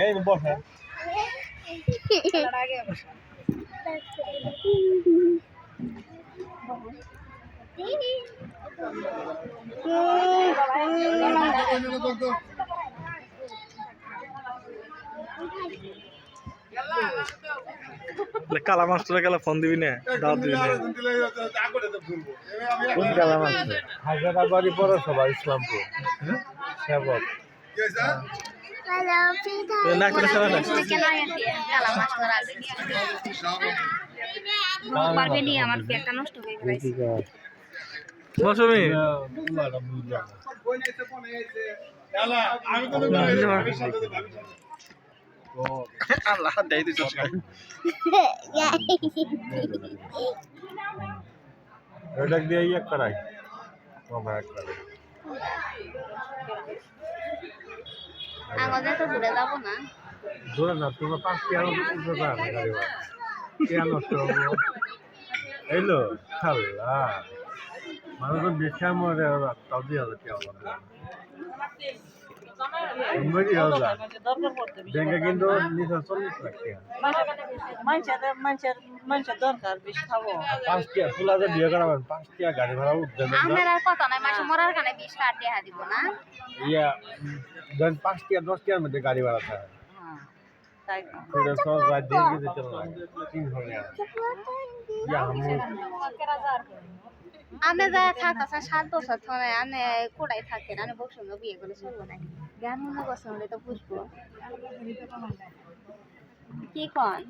এই বসে কালা মাস্টার গেলে ফোন দিবি না দাও দিবি না কোন কালা মাস্টার হায়দ্রাবাদি পৌরসভা ইসলামপুর সেবক না করে সবাই পারবে নি আমার ব্যাগটা নষ্ট হয়ে গেছে মৌসুমী আল্লাহ দেই দিছ এটা দিয়ে ইয়ে করাই আমরা করাই আগে তো ঘুরে যাব না দূরে না তোমার 5 টাকা উঠবে না গাড়ি কেন নষ্ট হবে এলো আল্লাহ মানুষ বেশা মরে তাও দিয়ে হবে কি হবে ব্যাংকে কিন্তু 40 লাখ মানুষের দরকার বেশি খাবো 5 টাকা ফুলাতে বিয়ে করাবেন 5 টাকা গাড়ি ভাড়া উঠবে আমার আর কত নাই মাসে মরার কানে 20 টাকা টাকা দিব না ইয়া দেন 5 টাকা 10 টাকার মধ্যে গাড়ি ভাড়া থাকে তাই সেটা সব রাত দিয়ে দিতে চলে কি হবে ইয়া আমি যা থাকতেছে 7 বছর ধরে আমি কোড়াই থাকেন আমি বকসঙ্গে বিয়ে করে শুনবো না জ্ঞান মনে করছে হলে তো বুঝবো কি কন